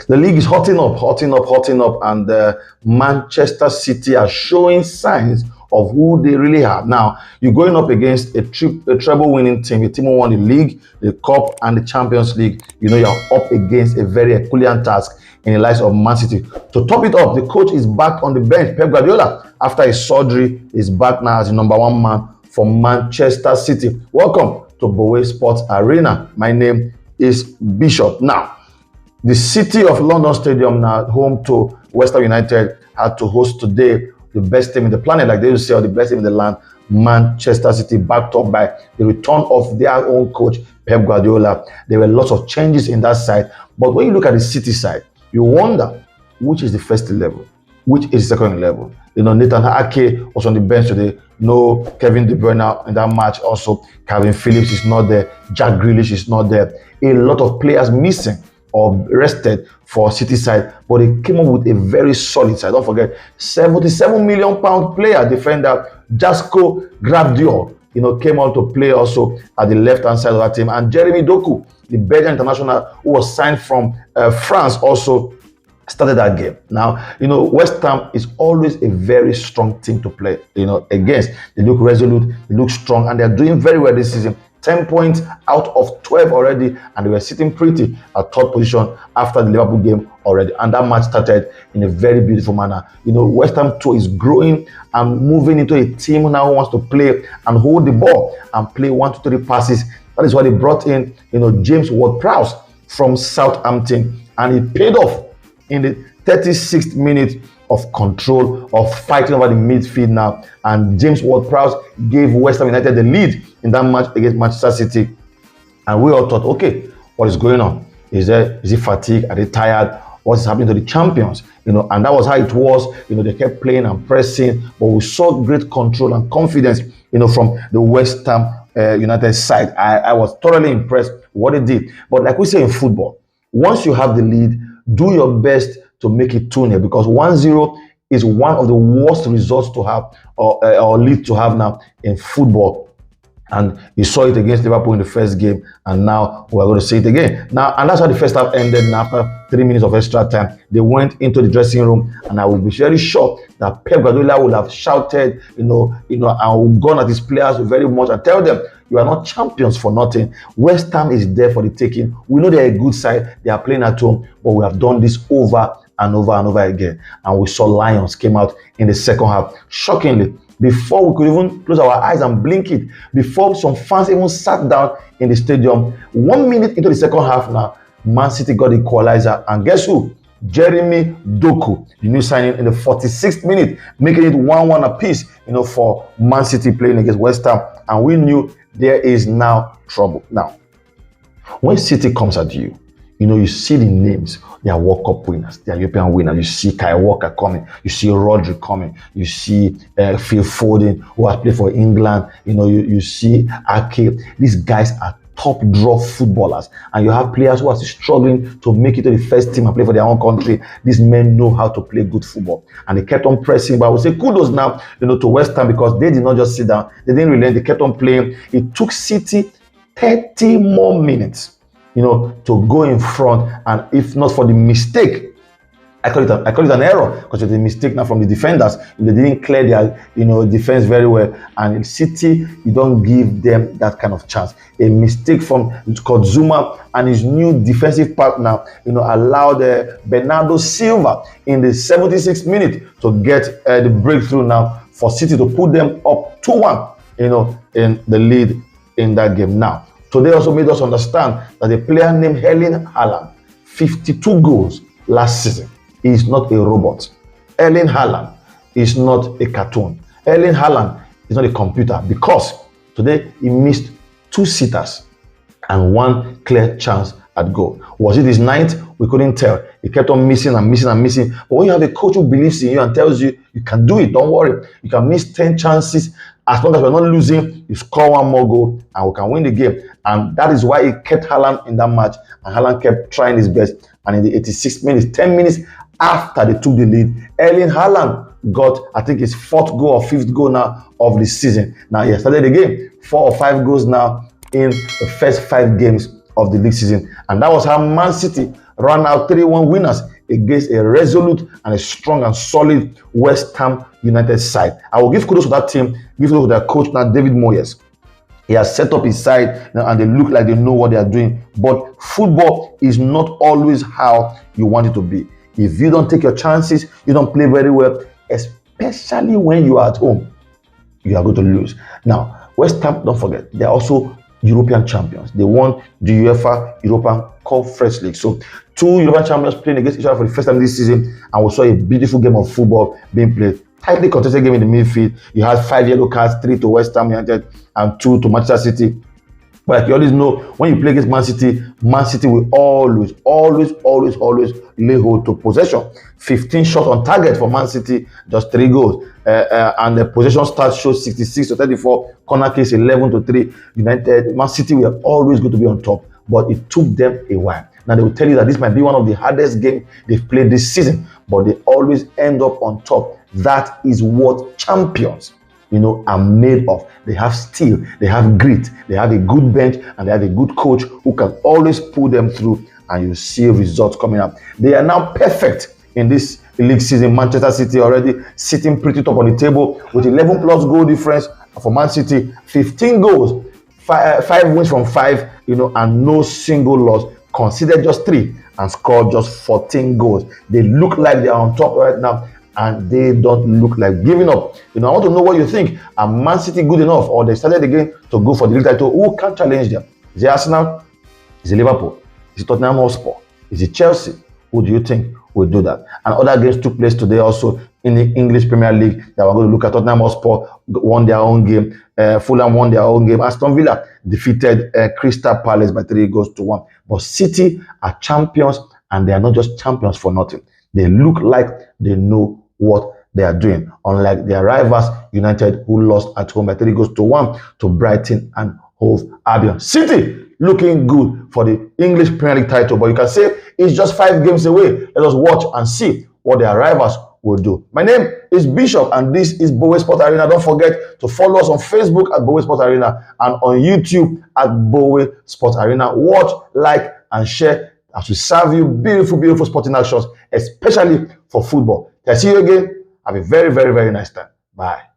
The league is hotting up, and Manchester City are showing signs of who they really are. Now, you're going up against a treble-winning team, a team who won the league, the cup, and the Champions League. You know you're up against a very Herculean task in the likes of Man City. To top it up, the coach is back on the bench. Pep Guardiola, after his surgery, is back now as the number one man for Manchester City. Welcome to Bowe Sports Arena. My name is Bishop. Now, the City of London Stadium, now home to West Ham United, had to host today the best team in the planet, like they will say, or the best team in the land, Manchester City, backed up by the return of their own coach, Pep Guardiola. There were lots of changes in that side. But when you look at the City side, you wonder which is the first 11, which is the second 11. You know, Nathan Ake was on the bench today. No Kevin De Bruyne in that match. Also, Calvin Phillips is not there. Jack Grealish is not there. A lot of players missing or rested for City side, but they came up with a very solid side. Don't forget, £77 million player defender Josko Gvardiol, came out to play also at the left-hand side of that team, and Jeremy Doku, the Belgian international who was signed from France, also started that game. Now, West Ham is always a very strong team to play, against. They look resolute, they look strong, and they're doing very well this season. 10 points out of 12 already, and they were sitting pretty at third position after the Liverpool game already. And that match started in a very beautiful manner. West Ham too is growing and moving into a team now who wants to play and hold the ball and play 1 to 3 passes. That is why they brought in, James Ward-Prowse from Southampton, and it paid off in the 36th minute of control, of fighting over the midfield now. And James Ward-Prowse gave West Ham United the lead in that match against Manchester City. And we all thought, okay, what is going on? Is it fatigue? Are they tired? What is happening to the champions? And that was how it was. They kept playing and pressing, but we saw great control and confidence, from the West Ham United side. I was thoroughly impressed with what they did. But like we say in football, once you have the lead, do your best to make it 2-0, because 1-0 is one of the worst results to have or lead to have now in football. And you saw it against Liverpool in the first game, and now we're going to see it again. Now, and that's how the first half ended. And after 3 minutes of extra time, they went into the dressing room, and I will be very sure that Pep Guardiola would have shouted, and gone at his players very much and tell them, you are not champions for nothing. West Ham is there for the taking. We know they're a good side. They are playing at home, but we have done this over and over and over again. And we saw Lions came out in the second half. Shockingly, before we could even close our eyes and blink it, before some fans even sat down in the stadium, 1 minute into the second half now, Man City got the equalizer. And guess who? Jeremy Doku, the new signing, in the 46th minute, making it 1-1 apiece, for Man City playing against West Ham. And we knew there is now trouble. Now, when City comes at you, you see the names. They are World Cup winners. They are European winners. You see Kyle Walker coming. You see Rodri coming. You see Phil Foden, who has played for England. You see Ake. These guys are top draw footballers. And you have players who are struggling to make it to the first team and play for their own country. These men know how to play good football. And they kept on pressing. But I would say kudos now, to West Ham, because they did not just sit down. They didn't relent. They kept on playing. It took City 30 more minutes to go in front, and if not for the mistake, I call it an error, because it's a mistake now from the defenders. They didn't clear their defense very well, and in City, you don't give them that kind of chance. A mistake from Kurt Zouma and his new defensive partner, allowed Bernardo Silva in the 76th minute to get the breakthrough now for City to put them up 2-1, in the lead in that game. Now, today also made us understand that a player named Erling Haaland, 52 goals last season. He is not a robot. Erling Haaland is not a cartoon. Erling Haaland is not a computer, because today he missed 2 sitters and 1 clear chance at goal. Was it his 9th? We couldn't tell. He kept on missing and missing and missing. But when you have a coach who believes in you and tells you, you can do it, don't worry. You can miss 10 chances. As long as we're not losing, you score 1 more goal and we can win the game. And that is why he kept Haaland in that match. And Haaland kept trying his best. And in the 86th minute, 10 minutes after they took the lead, Erling Haaland got, I think, his 4th goal or 5th goal now of the season. Now he has started the game. 4 or 5 goals now in the first 5 games of the league season. And that was how Man City ran out 3-1 winners against a resolute and a strong and solid West Ham United side. I will give kudos to that team, give kudos to their coach now, David Moyes. He has set up his side and they look like they know what they are doing. But football is not always how you want it to be. If you don't take your chances, you don't play very well, especially when you are at home, you are going to lose. Now, West Ham, don't forget, they are also European champions. They won the UEFA European Conference League. So 2 European champions playing against each other for the first time this season, and we saw a beautiful game of football being played. Tightly contested game in the midfield. You had 5 yellow cards, 3 to West Ham United and 2 to Manchester City. But like you always know, when you play against Man City will always lay hold to possession. 15 shots on target for Man City, just 3 goals. And the possession stats show 66-34, corner case 11-3. Man City were always going to be on top, but it took them a while. Now they will tell you that this might be one of the hardest games they've played this season, but they always end up on top. That is what champions, are made of. They have steel, they have grit, they have a good bench, and they have a good coach who can always pull them through, and you see results coming up. They are now perfect in this league season. Manchester City already sitting pretty top on the table with 11 plus goal difference for Man City, 15 goals, 5 wins from 5, and no single loss. Conceded just 3 and scored just 14 goals. They look like they are on top right now, and they don't look like giving up. I want to know what you think. Are Man City good enough, or they started again to go for the league title? Who can challenge them? Is it Arsenal? Is it Liverpool? Is it Tottenham Hotspur? Is it Chelsea? Who do you think will do that? And other games took place today also in the English Premier League that we're going to look at. Tottenham Hotspur won their own game. Fulham won their own game. Aston Villa defeated Crystal Palace by 3-1. But City are champions, and they are not just champions for nothing. They look like they know what they are doing, unlike their rivals United, who lost at home by 3-1 to Brighton and Hove Albion. City looking good for the English Premier League title, but you can say it's just 5 games away. Let us watch and see what their rivals will do. My name is Bishop, and this is Bowe Sport Arena. Don't forget to follow us on Facebook at Bowe Sport Arena and on YouTube at Bowe Sport Arena. Watch, like, and share as we serve you beautiful sporting actions, especially for football. Till I see you again, have a very nice time. Bye.